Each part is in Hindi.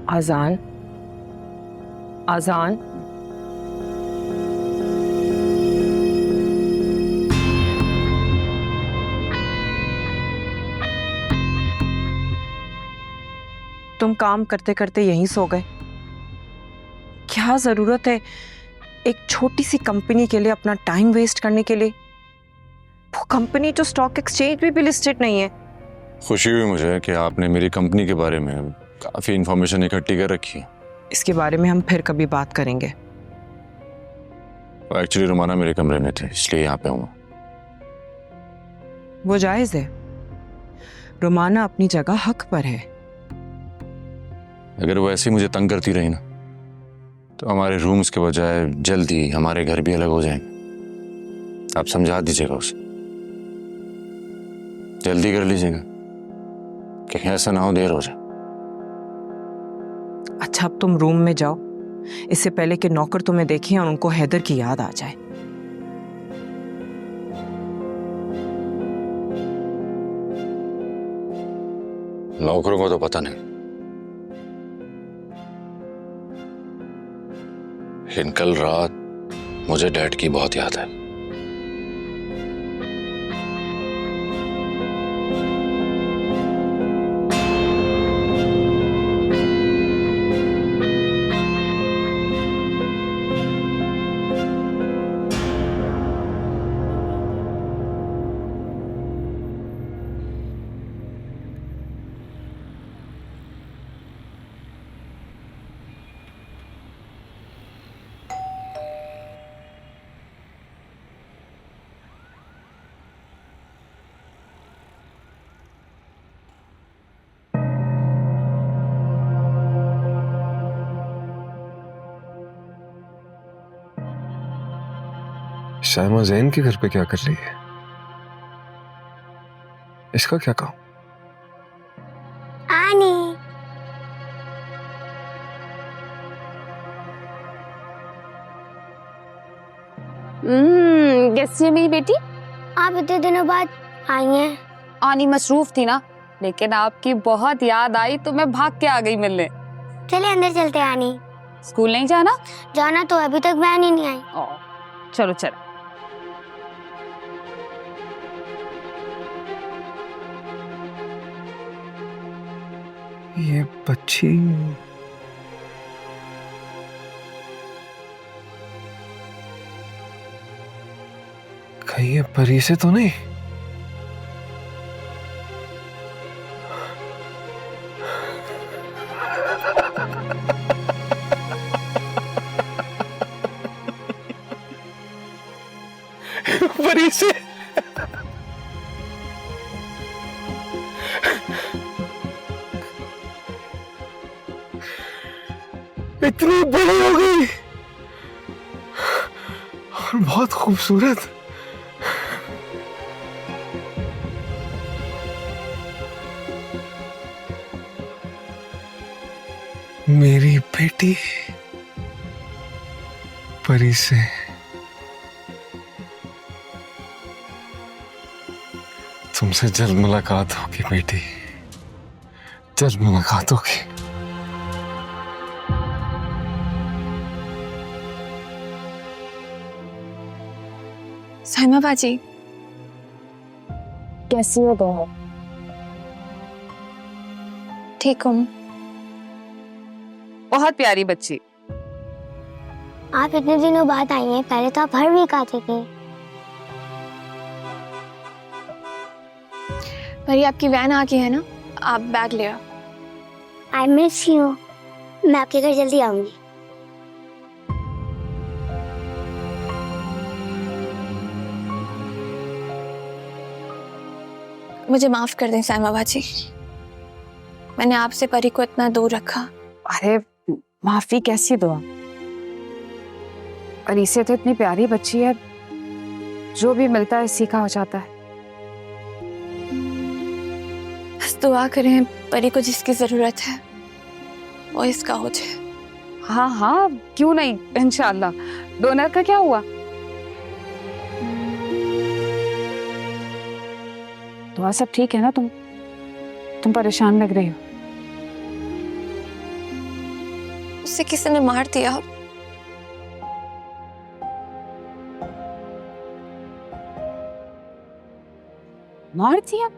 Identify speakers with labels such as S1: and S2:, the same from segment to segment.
S1: अजान, अजान। तुम काम करते करते यहीं सो गए? क्या जरूरत है एक छोटी सी कंपनी के लिए अपना टाइम वेस्ट करने के लिए? वो कंपनी तो स्टॉक एक्सचेंज में भी लिस्टेड नहीं है।
S2: खुशी हुई मुझे कि आपने मेरी कंपनी के बारे में काफी इंफॉर्मेशन इकट्ठी कर रखी है।
S1: इसके बारे में हम फिर कभी बात करेंगे।
S2: एक्चुअली रुमाना मेरे कमरे में थे, इसलिए यहाँ पे हूँ।
S1: वो जायज है, रुमाना अपनी जगह हक पर है।
S2: अगर वो ऐसे ही मुझे तंग करती रही ना, तो हमारे रूम्स के बजाय जल्दी हमारे घर भी अलग हो जाएंगे। आप समझा दीजिएगा उसे, जल्दी कर लीजिएगा, कहीं ऐसा ना हो देर हो जाए।
S1: अच्छा, अब तुम रूम में जाओ, इससे पहले कि नौकर तुम्हें देखें और उनको हैदर की याद आ जाए।
S2: नौकरों को तो पता नहीं, लेकिन कल रात मुझे डैड की बहुत याद है।
S3: शायमा जैन के घर पे क्या कर रही है? इसका क्या काम?
S4: आनी
S5: कैसी है मेरी बेटी?
S4: आप इतने दिनों बाद आई हैं।
S5: आनी मसरूफ थी ना, लेकिन आपकी बहुत याद आई तो मैं भाग के आ गई मिलने।
S4: चलिए अंदर चलते हैं आनी।
S5: स्कूल नहीं जाना?
S4: जाना तो अभी तक वैन ही नहीं आई।
S5: चलो चलो।
S3: ये बच्ची कहीं ये परी से तो नहीं? परी से इतनी बड़ी हो गई और बहुत खूबसूरत। मेरी बेटी परी से तुमसे जल्द मुलाकात होगी बेटी, जल्द मुलाकात होगी।
S6: साइमा बाजी,
S5: कैसी हो तुम?
S6: ठीक हूँ।
S5: बहुत प्यारी बच्ची।
S4: आप इतने दिनों बाद आई हैं, पहले तो आप हर वीक आती थी।
S6: परी आपकी वैन आ गई है ना, आप बैग ले आओ।
S4: I miss you. मैं आपके घर जल्दी आऊंगी।
S6: मुझे माफ कर दें साइमा बाजी, मैंने आपसे परी को इतना दूर रखा।
S5: अरे माफी कैसी दुआ? अरीसे तो इतनी प्यारी बच्ची है, जो भी मिलता है सीखा हो जाता है।
S6: बस दुआ करें परी को जिसकी जरूरत है वो इसका हो जाए।
S5: हाँ हाँ, क्यों नहीं, इंशाल्लाह। डोनर का क्या हुआ? तो सब ठीक है ना? तुम परेशान लग रही हो।
S6: उसे किसी ने मार दिया।
S5: मार दिया?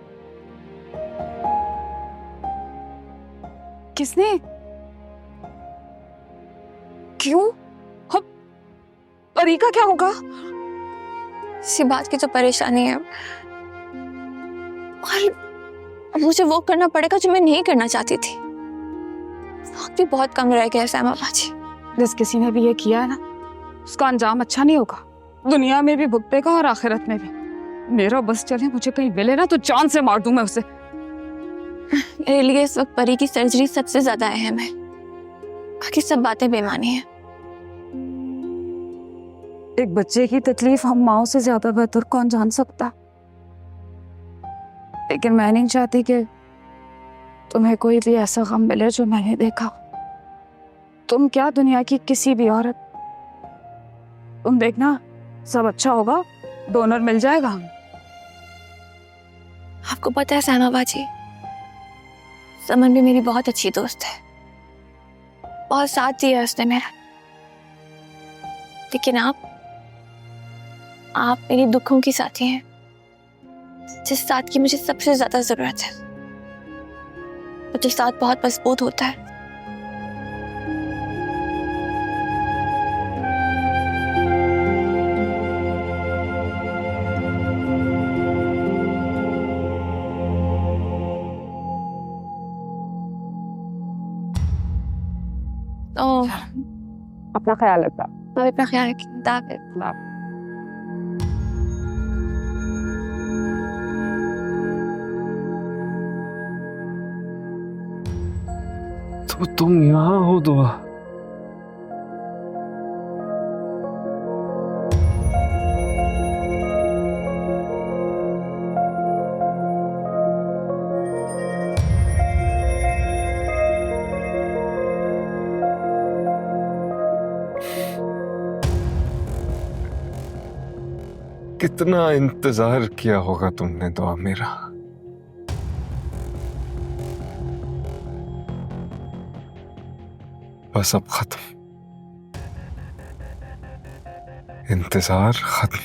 S5: किसने? क्यों? अब परी का क्या होगा?
S6: इसी बात की तो परेशानी है, और मुझे वो करना पड़ेगा जो मैं नहीं करना चाहती थी। वक्त भी बहुत कम रह गया है सैमा बाजी।
S5: जिस किसी ने भी ये किया है ना, उसका अंजाम अच्छा नहीं होगा। दुनिया में भी भुगतेगा और आखिरत में भी। मेरा बस चले, मुझे कहीं मिले ना तो जान से मार दूं मैं उसे।
S6: मेरे लिए इस वक्त परी की सर्जरी सबसे ज्यादा अहम है, बाकी सब बातें बेमानी है।
S5: एक बच्चे की तकलीफ हम माओ से ज्यादा बेहतर कौन जान सकता। लेकिन मैं नहीं चाहती कि तुम्हें कोई भी ऐसा गम मिले जो मैंने देखा। तुम क्या, दुनिया की किसी भी औरत। तुम देखना, सब अच्छा होगा, डोनर मिल जाएगा।
S6: आपको पता है सैमा बाजी, समन भी मेरी बहुत अच्छी दोस्त है, बहुत साथ दिया उसने मेरा। लेकिन आप मेरी दुखों की साथी हैं, जिस साथ की मुझे सबसे ज्यादा जरूरत है। वो जो साथ बहुत मजबूत होता है। तो
S5: अपना ख्याल रखना।
S6: आप अपना ख्याल रखिए।
S3: तो तुम यहाँ हो दुआ? कितना इंतजार किया होगा तुमने दुआ मेरा। बस अब खत्म, इंतजार खत्म।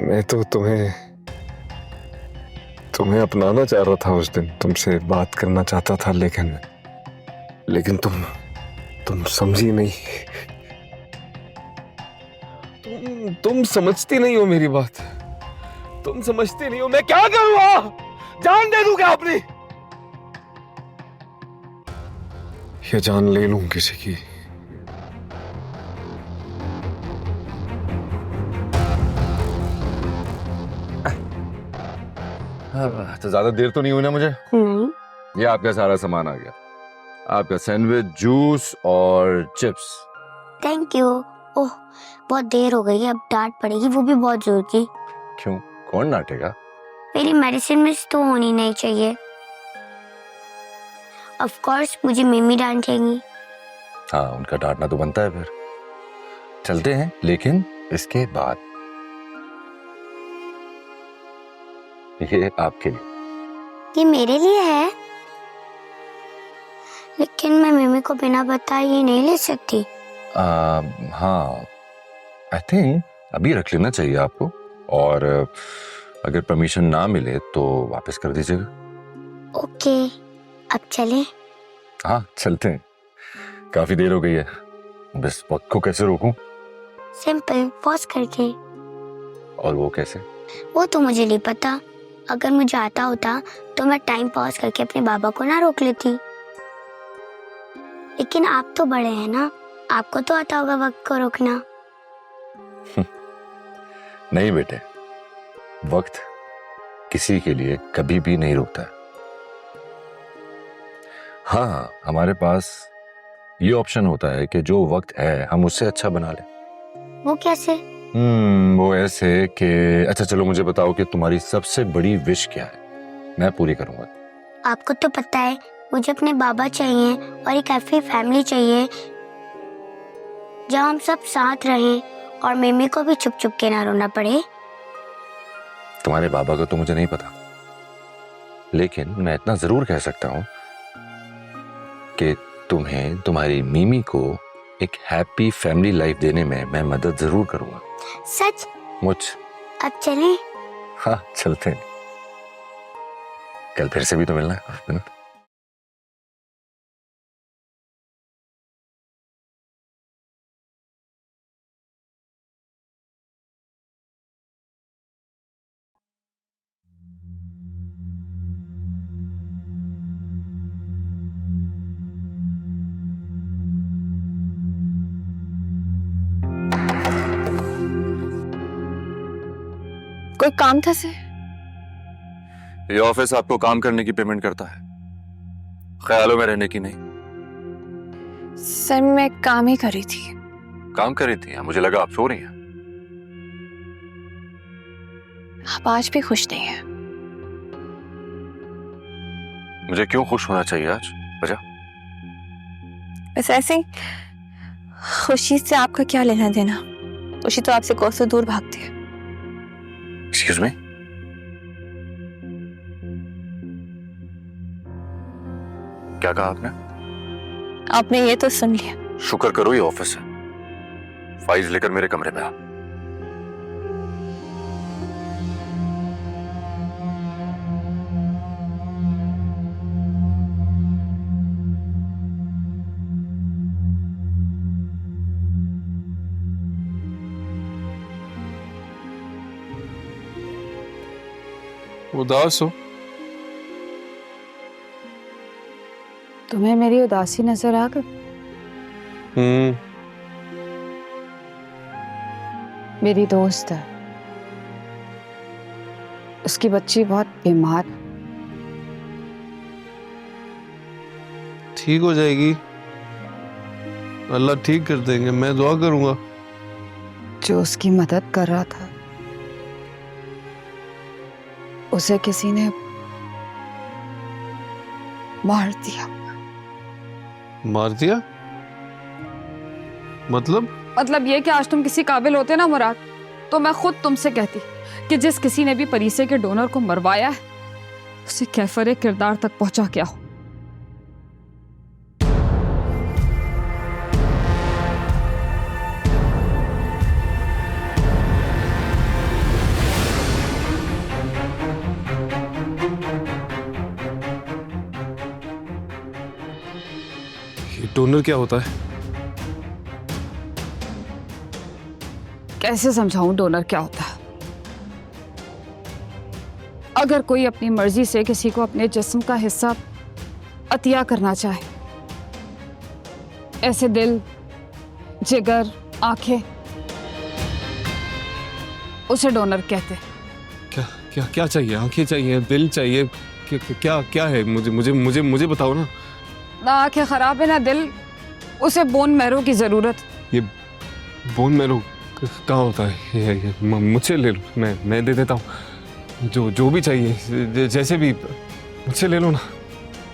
S3: मैं तो तुम्हें अपनाना चाह रहा था उस दिन, तुमसे बात करना चाहता था, लेकिन तुम समझी नहीं। तुम समझती नहीं हो मेरी बात। तुम समझती नहीं हो। मैं क्या करूंगा? जान दे दूं क्या अपनी? या जान ले लूं किसी की?
S2: तो ज्यादा देर तो नहीं हुई ना मुझे?
S4: नहीं।
S2: ये आपका सारा सामान आ गया, आपका सैंडविच, जूस और चिप्स।
S4: Thank you. ओह, बहुत देर हो गई है, अब डांट पड़ेगी, वो भी बहुत जोर की।
S2: क्यों, कौन डांटेगा?
S4: मेरी मेडिसिन मिस तो होनी नहीं चाहिए। ऑफ कोर्स मुझे मम्मी डांटेंगी।
S2: हाँ, उनका डांटना तो बनता है। फिर चलते हैं, लेकिन इसके बाद। ये आपके लिए।
S4: ये मेरे लिए है, लेकिन मैं मम्मी को बिना बताए ये नहीं ले सकती।
S2: हाँ, आई थिंक अभी रख लेना चाहिए आपको, और अगर परमिशन ना मिले तो वापस कर दीजिएगा।
S4: ओके, अब चलें?
S2: हाँ, चलते हैं। काफी देर हो गई है, बस वक्त को कैसे रोकूं?
S4: सिंपल, पॉज करके।
S2: और वो कैसे?
S4: वो तो मुझे नहीं पता। अगर मुझे आता होता तो मैं टाइम पॉज करके अपने बाबा को ना रोक लेती। लेकिन आप तो बड़े हैं ना, आपको तो आता होगा वक्त को रोकना।
S2: नहीं बेटे, वक्त किसी के लिए कभी भी नहीं रुकता है। हाँ, हमारे पास ये ऑप्शन होता है कि जो वक्त है हम उससे अच्छा बना लें।
S4: वो कैसे?
S2: वो ऐसे कि अच्छा चलो मुझे बताओ कि तुम्हारी सबसे बड़ी विश क्या है, मैं पूरी करूंगा।
S4: आपको तो पता है मुझे अपने बाबा चाहिए और एक ऐसी फैमिली चाहिए जहाँ हम सब साथ रहें और मम्मी को भी चुप चुप के ना रोना पड़े।
S2: तुम्हारे बाबा का तो मुझे नहीं पता, लेकिन मैं इतना जरूर कह सकता हूं कि तुम्हें तुम्हारी मिमी को एक हैप्पी फैमिली लाइफ देने में मैं मदद जरूर करूंगा।
S4: सच?
S2: मुझ
S4: अब चलें?
S2: हाँ चलते हैं, कल फिर से भी तो मिलना है।
S6: कोई काम था सर?
S2: ये ऑफिस आपको काम करने की पेमेंट करता है, ख्यालों में रहने की नहीं।
S6: सर मैं काम ही कर रही थी।
S2: काम कर रही थी? मुझे लगा आप सो रही हैं।
S6: आप आज भी खुश नहीं है?
S2: मुझे क्यों खुश होना चाहिए आज? वजह?
S6: बस ऐसे ही। खुशी से आपका क्या लेना देना? खुशी तो आपसे कोसों दूर भागती है।
S2: एक्सक्यूज मी, क्या कहा आपने?
S6: आपने ये तो सुन लिया।
S2: शुक्र करो ये ऑफिस है, फाइल्स लेकर मेरे कमरे में आ।
S3: उदास हो?
S5: तुम्हें मेरी उदासी नजर आ गई? मेरी दोस्त है, उसकी बच्ची बहुत बीमार है।
S7: ठीक हो जाएगी, अल्लाह ठीक कर देंगे, मैं दुआ करूंगा।
S5: जो उसकी मदद कर रहा था उसे किसी ने मार दिया।
S7: मार दिया?
S5: मतलब ये कि आज तुम किसी काबिल होते ना मुराद, तो मैं खुद तुमसे कहती कि जिस किसी ने भी परीसे के डोनर को मरवाया है उसे कैफरे किरदार तक पहुंचा के आओ।
S7: ये डोनर क्या होता है?
S5: कैसे समझाऊं डोनर क्या होता है? अगर कोई अपनी मर्जी से किसी को अपने जिस्म का हिस्सा अतिया करना चाहे, ऐसे दिल, जिगर, आंखें, उसे डोनर कहते हैं।
S7: क्या क्या क्या चाहिए? आंखें चाहिए, दिल चाहिए, क्या क्या क्या है? मुझे मुझे मुझे मुझे बताओ ना।
S5: ना आंखें खराब है ना दिल, उसे बोन मैरो की जरूरत।
S7: ये बोन मैरो कहाँ होता है? ये मुझसे ले लो, मैं दे देता हूँ। जो भी चाहिए, जैसे भी, मुझसे ले लो ना।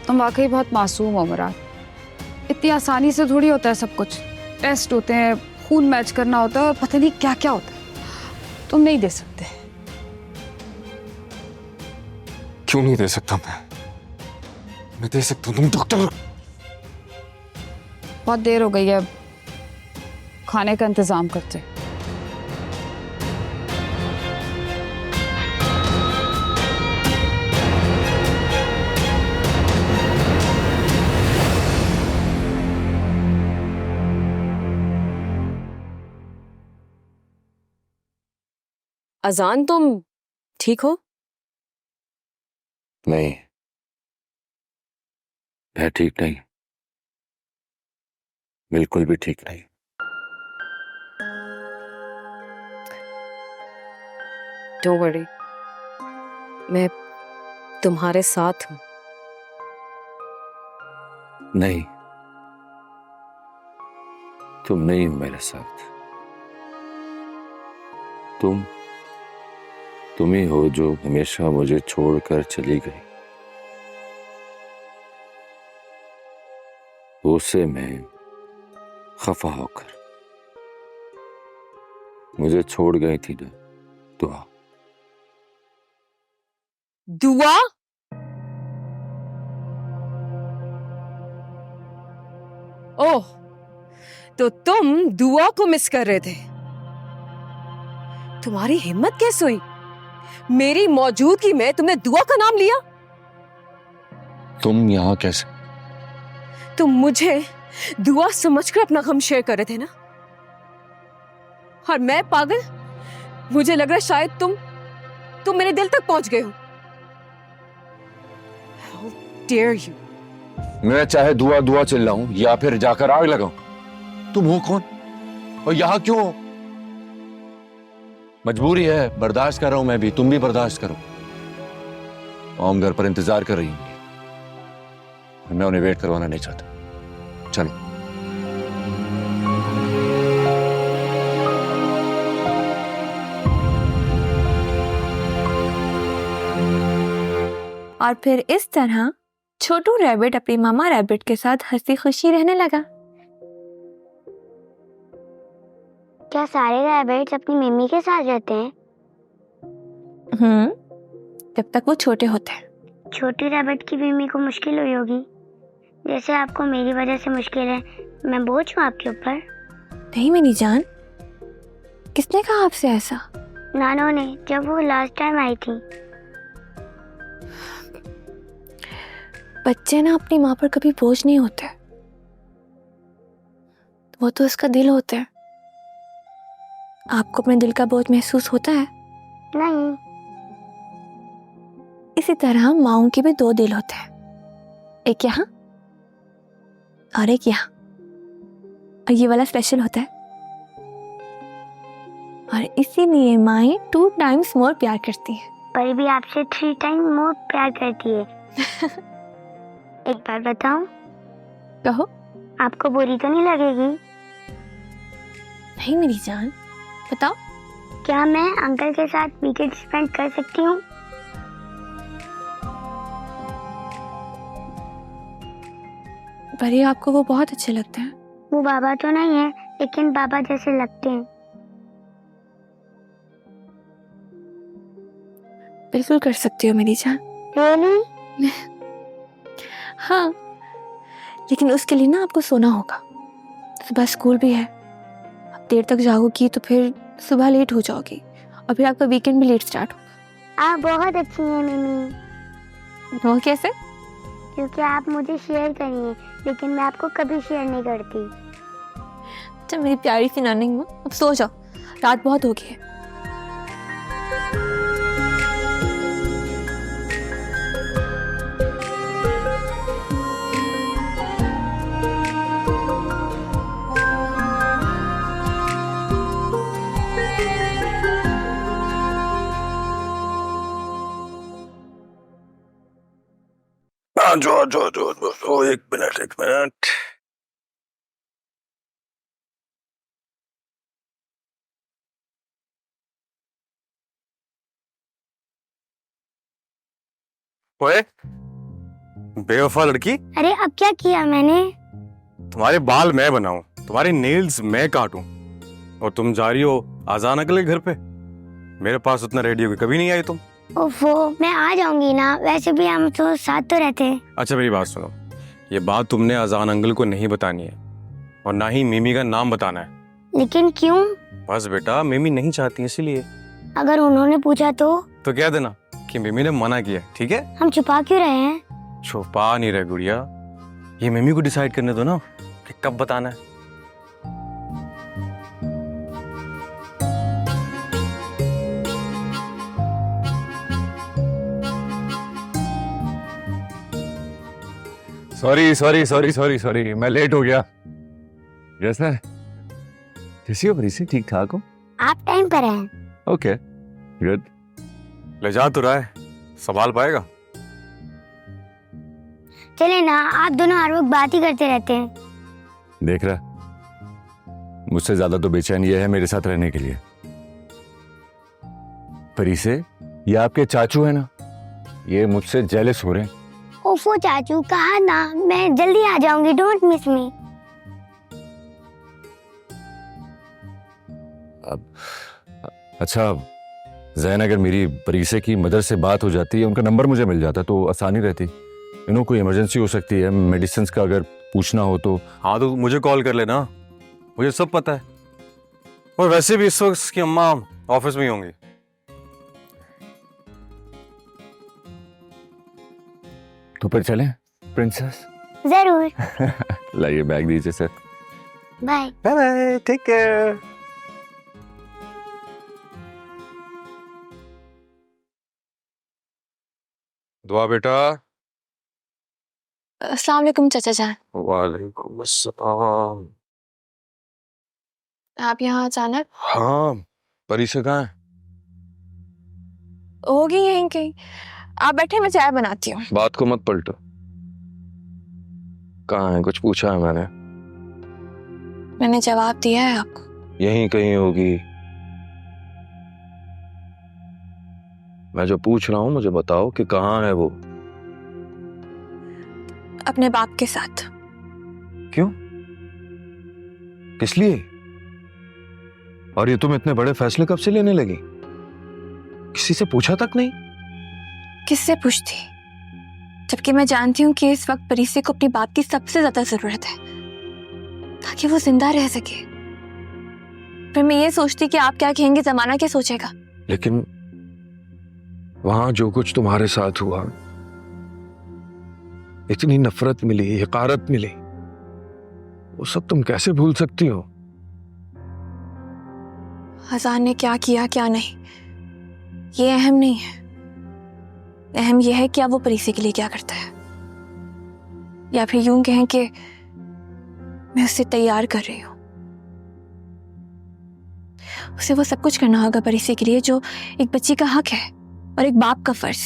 S5: तुम वाकई बहुत मासूम हो मुराद। इतनी आसानी से थोड़ी होता है सब कुछ। टेस्ट होते हैं, खून मैच करना होता है और पता नहीं क्या क्या होता है। तुम नहीं दे सकते।
S7: क्यों नहीं दे सकता? मैं दे सकता हूँ। तुम डॉक्टर।
S5: बहुत देर हो गई है, खाने का इंतजाम करते।
S8: अजान, तुम ठीक हो?
S2: नहीं, मैं ठीक नहीं, बिल्कुल भी ठीक नहीं।
S8: डोंट वरी, मैं तुम्हारे साथ हूं।
S2: नहीं, तुम नहीं हो मेरे साथ। तुम ही हो जो हमेशा मुझे छोड़कर चली गई। गुस्से में खफा होकर मुझे छोड़ गई थी ना दुआ।
S8: दुआ? ओह, तो तुम दुआ को मिस कर रहे थे। तुम्हारी हिम्मत कैसे हुई मेरी मौजूदगी में तुमने दुआ का नाम लिया?
S2: तुम यहाँ कैसे?
S8: तुम मुझे दुआ समझकर अपना गम शेयर कर रहे थे ना, और मैं पागल, मुझे लग रहा है शायद तुम मेरे दिल तक पहुंच गए हो। How dare you?
S2: मैं चाहे दुआ दुआ चिल्लाऊं या फिर जाकर आग लगाऊं, तुम हो कौन और यहाँ क्यों हो? मजबूरी है, बर्दाश्त कर रहा हूं मैं भी, तुम भी बर्दाश्त करो। ओम घर पर इंतजार कर रही होंगी, मैं उन्हें वेट करवाना नहीं चाहता। चलो।
S6: और फिर इस तरह छोटू रैबिट अपनी मामा रैबिट के साथ हंसी खुशी रहने लगा।
S4: क्या सारे रैबिट्स अपनी मम्मी के साथ रहते हैं?
S6: जब तक वो छोटे होते हैं।
S4: छोटी रैबिट की मम्मी को मुश्किल हुई होगी, जैसे आपको मेरी वजह से मुश्किल है। मैं बोझ हूँ आपके ऊपर?
S6: नहीं मेरी जान, किसने कहा आपसे ऐसा?
S4: नानो ने, जब वो लास्ट टाइम आई थी।
S6: बच्चे ना अपनी माँ पर कभी बोझ नहीं होते, वो तो उसका दिल होता है। आपको अपने दिल का बोझ महसूस होता है?
S4: नहीं।
S6: इसी तरह माँओं के भी दो दिल होते हैं, एक यहाँ और एक यहाँ, और ये वाला स्पेशल होता है। और इसीलिए माएँ 2 times मोर प्यार करती हैं।
S4: पर भी आपसे 3 टाइम मोर प्यार करती है। एक बार बताऊं?
S6: कहो।
S4: आपको बुरी तो नहीं लगेगी?
S6: नहीं मेरी जान, बताओ।
S4: क्या मैं अंकल के साथ वीकेंड स्पेंड कर सकती हूँ?
S6: पर ये आपको वो बहुत अच्छे लगते हैं।
S4: वो बाबा तो नहीं है, लेकिन बाबा जैसे लगते हैं।
S6: बिल्कुल कर सकती हो मेरी जान।
S4: Really?
S6: हाँ, लेकिन उसके लिए ना आपको सोना होगा। सुबह स्कूल भी है, अब देर तक जागोगी तो फिर सुबह लेट हो जाओगी, और फिर आपका वीकेंड भी लेट स्टार्ट होगा।
S4: आप बहुत अच्छी हैं मम्मी।
S6: वो कैसे?
S4: क्योंकि आप मुझे शेयर करिए, लेकिन मैं आपको कभी शेयर नहीं करती।
S6: अच्छा मेरी प्यारी सी नानी माँ, अब सो जाओ, रात बहुत हो गई है।
S2: जो एक मिनट।
S9: ओए बेवफा लड़की,
S4: अरे अब क्या किया मैंने?
S9: तुम्हारे बाल मैं बनाऊं, तुम्हारे नेल्स मैं काटूं, और तुम जा रही हो आजान अगले घर पे। मेरे पास उतना रेडी होके कभी नहीं आई तुम।
S4: ओफो, मैं आ जाऊंगी ना, वैसे भी हम तो साथ तो रहते हैं।
S9: अच्छा मेरी बात सुनो, ये बात तुमने अजान अंकल को नहीं बतानी है, और ना ही मिमी का नाम बताना है।
S4: लेकिन क्यों?
S9: बस बेटा, मिमी नहीं चाहती इसीलिए।
S4: अगर उन्होंने पूछा तो
S9: कह देना कि मिमी ने मना किया, ठीक है?
S4: हम छुपा क्यों रहे हैं?
S9: छुपा नहीं रहे गुड़िया, ये मिमी को डिसाइड करने दो ना कि कब बताना है।
S2: सॉरी, मैं लेट हो गया। कैसा है? कैसी हो प्रीति? ठीक ठाक हो?
S4: आप टाइम पर हैं।
S2: Okay, good.
S9: ले जा तो रहा है, संभाल पाएगा?
S4: चले ना, आप दोनों हर वक्त बात ही करते रहते हैं।
S2: देख रहा, मुझसे ज्यादा तो बेचैन ये है मेरे साथ रहने के लिए। पर इसे, ये आपके चाचू है ना, ये मुझसे जेलस हो रहे हैं।
S4: फूफू चाचू कहा ना, मैं जल्दी आ जाऊंगी, डोंट मिस मी।
S2: अच्छा जैन, अगर मेरी परीसे की मदर से बात हो जाती है, उनका नंबर मुझे मिल जाता तो आसानी रहती। कोई इमरजेंसी हो सकती है, मेडिसिन का अगर पूछना हो तो।
S9: हाँ तो मुझे कॉल कर लेना, मुझे सब पता है। और वैसे भी इस वक्त उसकी अम्मा ऑफिस में ही होंगी।
S2: तो फिर चलें प्रिंसेस?
S4: जरूर।
S2: लाइए बैग दीजिए sir.
S4: Bye.
S9: Bye bye, take care. दुआ बेटा।
S6: अस्सलाम वालेकुम चाचा जान।
S9: वालेकुम अस्सलाम।
S6: आप यहाँ अचानक?
S2: हाँ, परीसे कहाँ है?
S6: होगी यहीं कहीं। आप बैठे, मैं चाय बनाती हूँ।
S2: बात को मत पलटो। कहाँ है? कुछ पूछा है मैंने?
S6: मैंने जवाब दिया है आपको।
S2: यहीं कहीं होगी। मैं जो पूछ रहा हूँ मुझे बताओ कि कहाँ है वो?
S6: अपने बाप के साथ।
S2: क्यों? किस लिए? और ये तुम इतने बड़े फैसले कब से लेने लगी? किसी से पूछा तक नहीं?
S6: किससे पूछती, जबकि मैं जानती हूँ कि इस वक्त परीसे को अपनी बाप की सबसे ज्यादा जरूरत है, ताकि वो जिंदा रह सके। फिर मैं ये सोचती कि आप क्या कहेंगे, जमाना क्या सोचेगा।
S2: लेकिन वहां जो कुछ तुम्हारे साथ हुआ, इतनी नफरत मिली, हकारत मिली, वो सब तुम कैसे भूल सकती हो?
S6: अजान ने क्या किया क्या नहीं, ये अहम नहीं है। अहम यह है कि अब वो परीसे के लिए क्या करता है, या फिर यूं कहें कि मैं उसे तैयार कर रही हूं। उसे वो सब कुछ करना होगा परीसे के लिए जो एक बच्ची का हक है और एक बाप का फर्ज।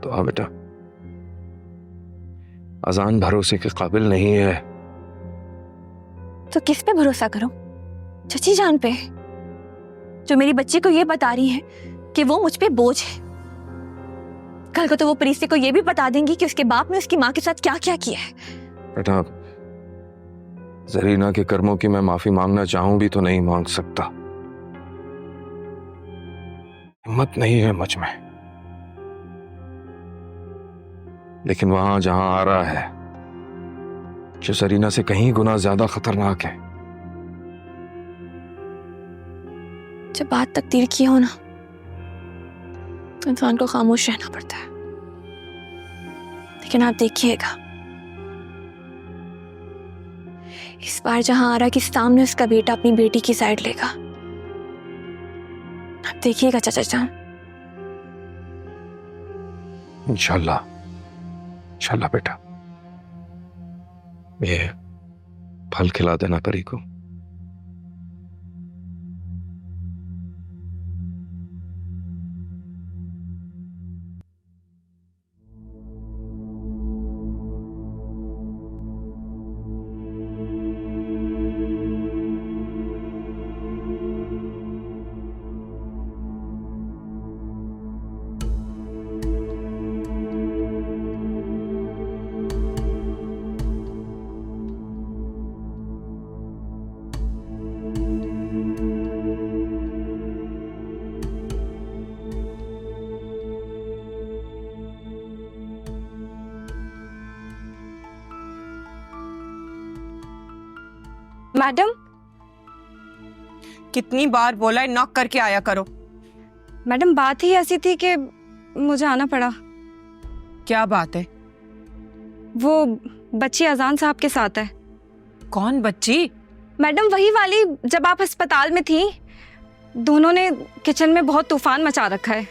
S2: तो हाँ बेटा, अजान भरोसे के काबिल नहीं है।
S6: तो किस पे भरोसा करूं? चची जान पे, जो मेरी बच्ची को ये बता रही है कि वो मुझ पे बोझ है। कल को तो वो परीसे को ये भी बता देंगी कि उसके बाप ने उसकी माँ के साथ क्या क्या किया है।
S2: बेटा, जरीना के कर्मों की मैं माफी मांगना चाहूं भी तो नहीं मांग सकता। हिम्मत नहीं है मुझ में। लेकिन वहां जहां आ रहा है, जो जरीना से कहीं गुना ज्यादा खतरनाक है।
S6: जब बात तकदीर की हो ना, तो इंसान को खामोश रहना पड़ता है। लेकिन आप देखिएगा, इस बार जहां आ रहा कि सामने उसका बेटा अपनी बेटी की साइड लेगा। आप देखिएगा चाचा जान।
S2: इंशाल्लाह, इंशाल्लाह बेटा। ये फल खिला देना परी को।
S1: मैडम, कितनी बार बोला है नॉक करके आया करो।
S5: मैडम बात ही ऐसी थी कि मुझे आना पड़ा।
S1: क्या बात है?
S5: वो बच्ची अजान साहब के साथ है।
S1: कौन बच्ची?
S5: मैडम वही वाली जब आप अस्पताल में थी। दोनों ने किचन में बहुत तूफान मचा रखा है।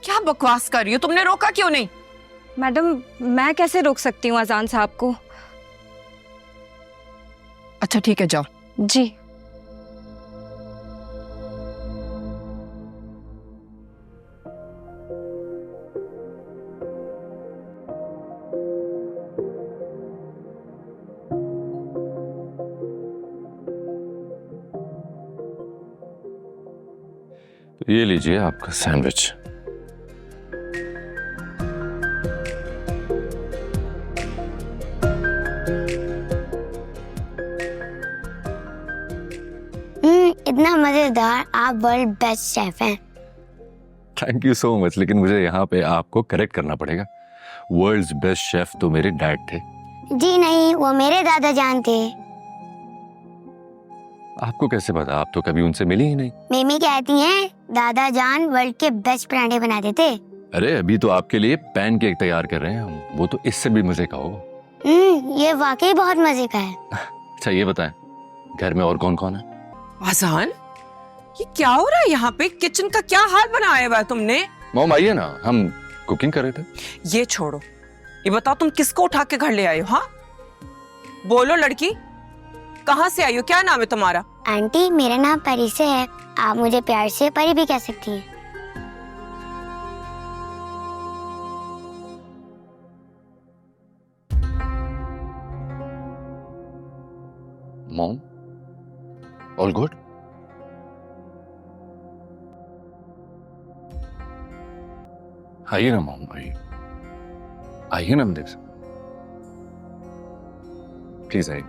S1: क्या बकवास कर रही हो? तुमने रोका क्यों नहीं?
S5: मैडम मैं कैसे रोक सकती हूँ अजान साहब को?
S1: अच्छा ठीक है, जाओ।
S5: जी।
S2: तो ये लीजिए आपका सैंडविच।
S4: सरदार, आप वर्ल्ड बेस्ट शेफ हैं।
S2: थैंक यू सो मच, लेकिन मुझे यहाँ पे आपको करेक्ट करना पड़ेगा। वर्ल्ड्स बेस्ट शेफ तो मेरे डैड थे।
S4: जी नहीं, वो मेरे दादा जान थे।
S2: आपको कैसे पता? आप तो कभी उनसे मिली ही नहीं।
S4: मम्मी कहती हैं दादा जान वर्ल्ड के बेस्ट पराठे बनाते थे।
S2: अरे अभी तो आपके लिए पैन केक तैयार कर रहे हैं हम, वो तो इससे भी मजे का होगा।
S4: ये वाकई बहुत मजे का है।
S2: अच्छा ये बताएं, घर में और कौन कौन है?
S1: आजान, ये क्या हो रहा है यहाँ पे? किचन का क्या हाल बनाया हुआ है तुमने?
S2: मॉम आइए ना, हम कुकिंग कर रहे थे।
S1: ये छोड़ो, ये बताओ तुम किसको उठा के घर ले आए हो? हाँ बोलो लड़की, कहाँ से आई हो? क्या नाम है तुम्हारा?
S4: आंटी, मेरा नाम परी से है। आप मुझे प्यार से परी भी कह सकती हैं।
S2: Mom, all good? आइए ना मॉम, आइए आइए ना, हम देख सकते, प्लीज आइए।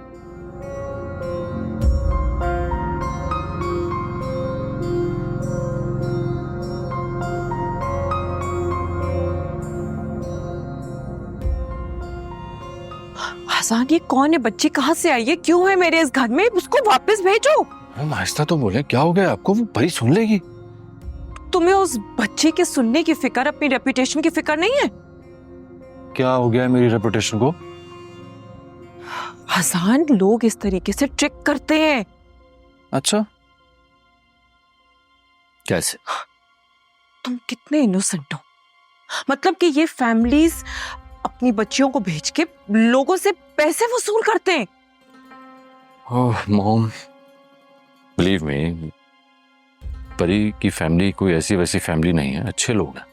S1: आजान, ये कौन है? बच्ची कहाँ से आई है? क्यों है मेरे इस घर में? उसको वापस भेजो।
S2: हम आहिस्ता तो बोले, क्या हो गया आपको? वो परी सुन लेगी।
S1: तुम्हें उस बच्चे के सुनने की फिक्र, अपनी रेपुटेशन की फिक्र नहीं है?
S2: क्या हो गया है मेरी रेपुटेशन को?
S1: आजान, लोग इस तरीके से ट्रिक करते हैं।
S2: अच्छा, कैसे?
S1: तुम कितने इनोसेंट हो। मतलब कि ये फैमिलीज अपनी बच्चियों को भेज के लोगों से पैसे वसूल करते हैं।
S2: ओह मॉम, बिलीव मी, परी की फैमिली कोई ऐसी वैसी फैमिली नहीं है, अच्छे लोग हैं।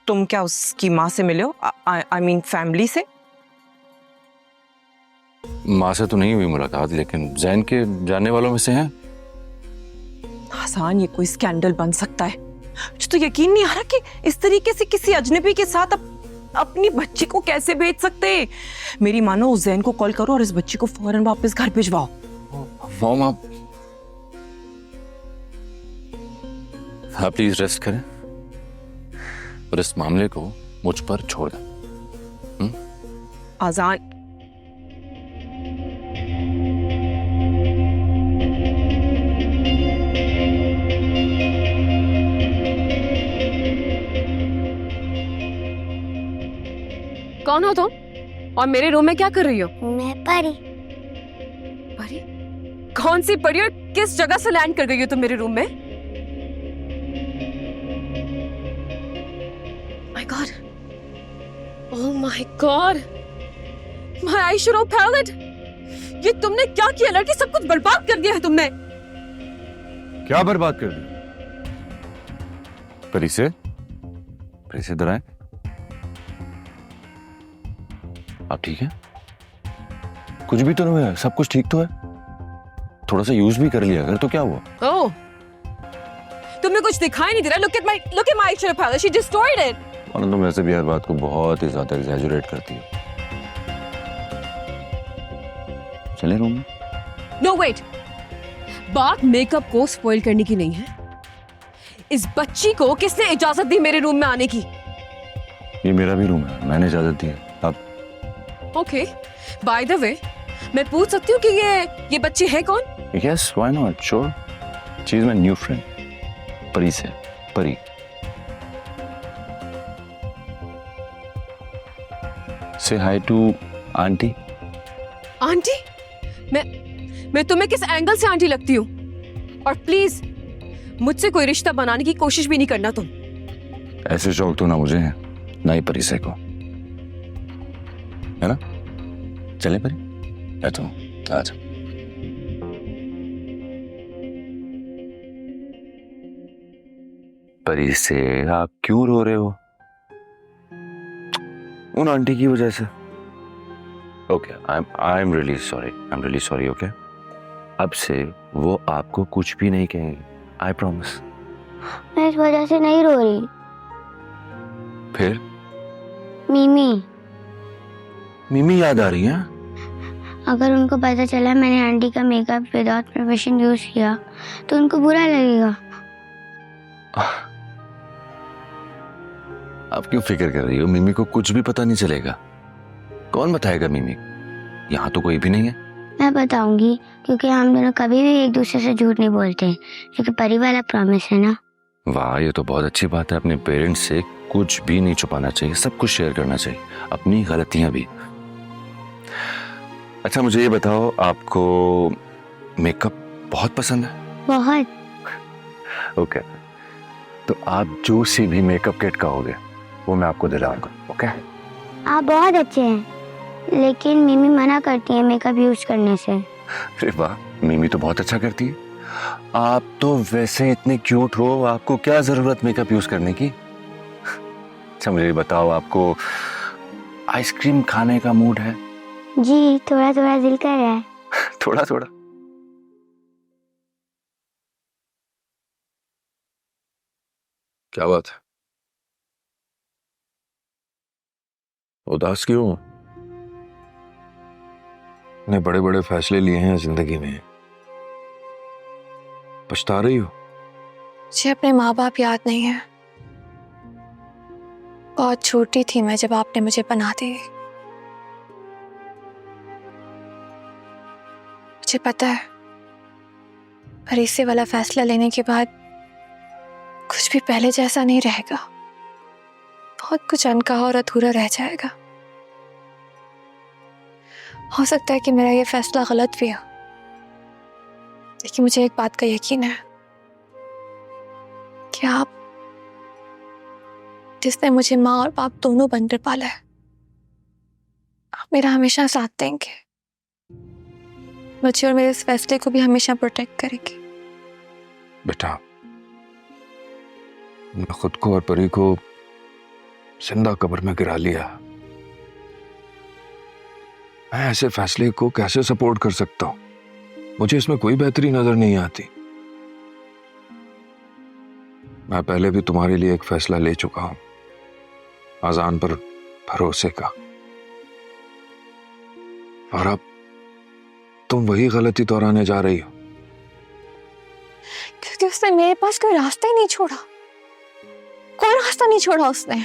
S1: तुम क्या उसकी माँ से मिले हो? आई मीन फैमिली से?
S2: माँ से तो नहीं हुई मुलाकात, लेकिन जैन के जानने वालों में से हैं।
S1: आसान, ये कोई स्कैंडल बन सकता है? मुझे तो यकीन नहीं आ रहा कि इस तरीके से किसी अजनबी के साथ अपनी बच्ची को कैसे भेज सकते हैं। मेरी मानो उस जैन को कॉल करो और इस बच्ची को फौरन वापस घर भिजवाओ।
S2: मॉम आप प्लीज रेस्ट करें और इस मामले को मुझ पर छोड़ दें।
S1: आजान,
S8: कौन हो तुम और मेरे रूम में क्या कर रही हो?
S4: मैं परी।
S8: परी? कौन सी परी और किस जगह से लैंड कर गई हो तुम मेरे रूम में? My God, oh my God, my eyes are pallet. ये तुमने क्या किया लड़की? सब कुछ बर्बाद कर दिया है तुमने।
S2: क्या बर्बाद कर दी? परी से इधर आए। आप ठीक हैं? कुछ भी तो नहीं हुआ, सब कुछ ठीक तो है। थोड़ा सा यूज भी कर लिया अगर तो क्या हुआ?
S8: ओह, तुम्हें कुछ दिखाई नहीं दे रहा? Look at my actual palette. She destroyed it.
S2: और तुम वैसे भी हर बात को बहुत ही ज्यादा एग्जैजुरेट करती हो। चले रूम में?
S8: No wait. बात मेकअप को स्पॉइल करने की नहीं है। इस बच्ची को किसने इजाजत दी मेरे रूम में आने की?
S2: ये मेरा भी रूम है, मैंने इजाजत दी है। अब
S8: ओके, बाय द वे, मैं पूछ सकती हूँ कि ये बच्ची है कौन?
S2: Yes, why not, sure. She is my new friend, परी से। परी, से हाय टू आंटी।
S8: आंटी? मैं तुम्हें किस एंगल से आंटी लगती हूँ? और प्लीज मुझसे कोई रिश्ता बनाने की कोशिश भी नहीं करना तुम।
S2: ऐसे शौक तो ना मुझे है ना ही परी से को, है ना? चले परी, बैठो, आ जाओ। परी से आप क्यों रो रहे हो? उन आंटी की वजह से? Okay, I am really sorry, okay? अब से वो आपको कुछ भी नहीं कहेंगे, आई प्रॉमिस।
S4: मैं इस वजह से नहीं रो रही।
S2: फिर?
S4: मीमी
S2: मिमी याद आ रही है?
S4: अगर उनको पता चला मैंने आंटी का मेकअप विदाउट परमिशन यूज किया तो उनको बुरा लगेगा।
S2: आप क्यों फिक्र कर रही हो? मिमी को कुछ भी पता नहीं चलेगा। कौन बताएगा मिमी? यहाँ तो कोई भी नहीं है।
S4: मैं बताऊंगी, क्योंकि हम दोनों कभी भी एक दूसरे से झूठ नहीं बोलते, क्योंकि परी वाला प्रॉमिस है ना।
S2: वाह, ये तो बहुत अच्छी बात है। अपने पेरेंट्स से कुछ भी नहीं छुपाना चाहिए, सब कुछ शेयर करना चाहिए, अपनी गलतियां भी। अच्छा मुझे ये बताओ, आपको मेकअप बहुत पसंद है?
S4: बहुत।
S2: ओके, तो आप जो सी भी मेकअप किट कहोगे वो मैं आपको दिलाऊंगा। ओके?
S4: आप बहुत अच्छे हैं, लेकिन मिमी मना करती है मेकअप यूज करने से।
S2: अरे वाह, मिमी तो बहुत अच्छा करती है। आप तो वैसे इतने क्यूट हो, आपको क्या जरूरत मेकअप यूज करने की? अच्छा मुझे ये बताओ, आपको आइसक्रीम खाने का मूड है?
S4: जी, थोड़ा थोड़ा दिल कर रहा है।
S2: थोड़ा थोड़ा? क्या बात है, उदास क्यों हो? इतने बड़े बड़े फैसले लिए हैं जिंदगी में, पछता रही हो?
S6: मुझे अपने माँ बाप याद नहीं है। बहुत छोटी थी मैं जब आपने मुझे पनाह दी। मुझे पता है भरोसे वाला फैसला लेने के बाद कुछ भी पहले जैसा नहीं रहेगा। बहुत कुछ अनकहा और अधूरा रह जाएगा। हो सकता है कि मेरा ये फैसला गलत भी हो, लेकिन मुझे एक बात का यकीन है कि आप जिसने मुझे माँ और बाप दोनों बनकर पाला है, आप मेरा हमेशा साथ देंगे। मुझे और मेरे इस फैसले को भी हमेशा प्रोटेक्ट करेंगे।
S2: बेटा, मैं खुद को और परी को जिंदा कब्र में गिरा लिया। मैं ऐसे फैसले को कैसे सपोर्ट कर सकता हूं? मुझे इसमें कोई बेहतरी नजर नहीं आती। मैं पहले भी तुम्हारे लिए एक फैसला ले चुका हूं, अजान पर भरोसे का, और अब तुम वही गलती दोहराने जा रही हो।
S6: क्योंकि उसने मेरे पास कोई रास्ता ही नहीं छोड़ा। कोई रास्ता नहीं छोड़ा उसने।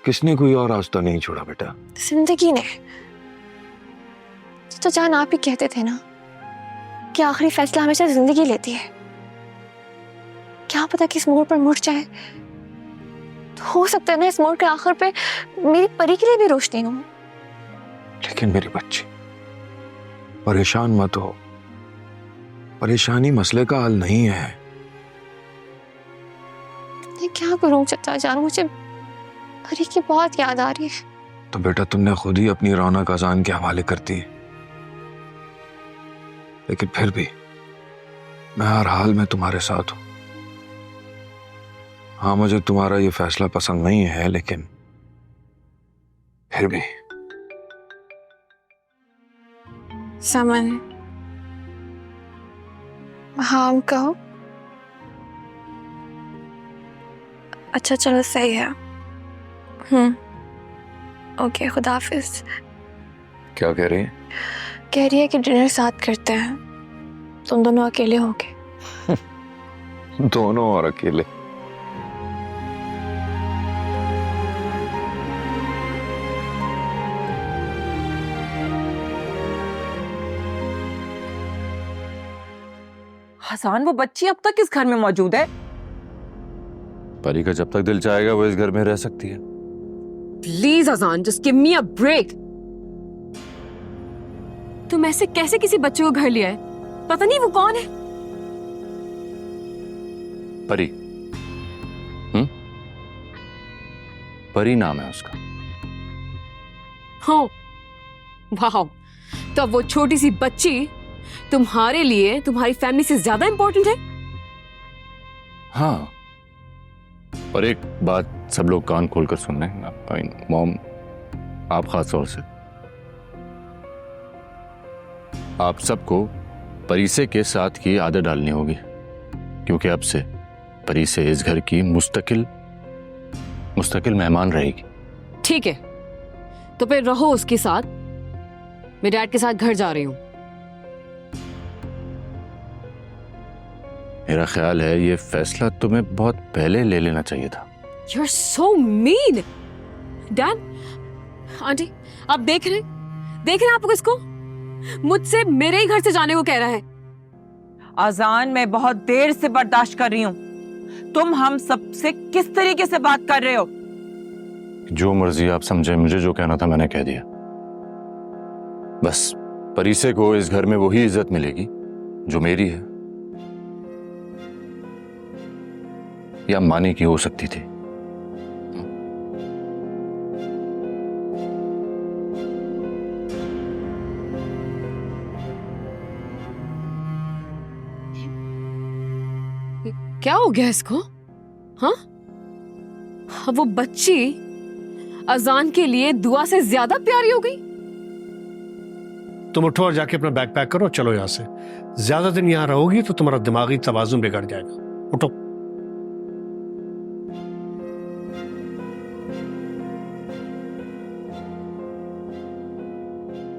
S2: किसने कोई और रास्ता नहीं छोड़ा बेटा?
S6: जिंदगी ने। तो जान आप ही कहते थे ना कि आखिरी फैसला हमेशा जिंदगी लेती है। क्या पता किस मोड़ पर मुड़ जाए, तो हो सकता है ना इस मोड़ के आखिर पे मेरी परी के लिए भी रोशनी हो।
S2: लेकिन मेरी बच्ची, परेशान मत हो। परेशानी मसले का हल नहीं है।
S6: मैं क्या करूं चचा जान, मुझे परी की बहुत याद आ रही है।
S2: तो बेटा तुमने खुद ही अपनी रौनक अजान के हवाले कर दी, लेकिन फिर भी मैं हर हाल में तुम्हारे साथ हूं। हाँ, मुझे तुम्हारा ये फैसला पसंद नहीं है, लेकिन फिर भी।
S6: समन, हाँ कहो। अच्छा चलो सही है। ओके, खुदा हाफिज।
S2: क्या कह रही है?
S6: कह रही है कि डिनर साथ करते हैं, तुम दोनों अकेले होगे।
S2: दोनों और अकेले?
S1: हसन, वो बच्ची अब तक इस घर में मौजूद है?
S2: परी का जब तक दिल चाहेगा वो इस घर में रह सकती है।
S8: Please Azaan, just give me a break. तुम ऐसे कैसे किसी बच्चे को घर लिया है? पता नहीं वो कौन है।
S2: परी? परी नाम है उसका।
S8: हाँ, वाह, तो अब वो छोटी सी बच्ची तुम्हारे लिए तुम्हारी फैमिली से ज्यादा इंपॉर्टेंट है?
S2: हाँ, और एक बात सब लोग कान खोलकर सुन रहे हैं, मॉम, आप खास तौर से, आप सबको परीसे के साथ की आदत डालनी होगी, क्योंकि अब से परीसे इस घर की मुस्तकिल मेहमान रहेगी।
S8: ठीक है, तो फिर रहो उसके साथ, मैं डैड के साथ घर जा रही हूँ।
S2: मेरा ख्याल है ये फैसला तुम्हें बहुत पहले ले लेना चाहिए था।
S8: You're so mean, dad. Aunty, आप देख रहे हैं आप किसको? मुझसे मेरे ही घर से जाने को कह रहा है।
S1: अजान, मैं बहुत देर से बर्दाश्त कर रही हूँ। तुम हम सबसे किस तरीके से बात कर रहे हो?
S2: जो मर्जी आप समझे, मुझे जो कहना था मैंने कह दिया। बस परीसे को इस घर में वही इज्जत मिलेगी जो मेरी है या मानी की हो सकती थी।
S8: क्या हो गया इसको? हाँ, अब वो बच्ची अजान के लिए दुआ से ज्यादा प्यारी हो गई।
S10: तुम उठो और जाके अपना बैग पैक करो, चलो यहाँ से। ज्यादा दिन यहाँ रहोगी तो तुम्हारा दिमागी तवाजुन बिगड़ जाएगा। उठो।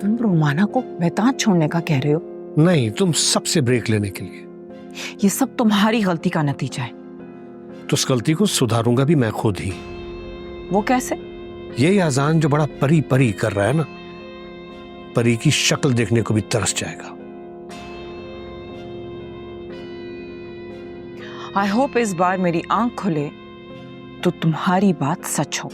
S1: तुम रोमाना को मैदान छोड़ने का कह रहे हो?
S10: नहीं, तुम सबसे ब्रेक लेने के लिए।
S1: ये सब तुम्हारी गलती का नतीजा है।
S10: तो उस गलती को सुधारूंगा भी मैं खुद ही।
S1: वो कैसे?
S10: यही अजान जो बड़ा परी परी कर रहा है ना, परी की शक्ल देखने को भी तरस जाएगा।
S1: आई होप इस बार मेरी आंख खुले तो तुम्हारी बात सच हो।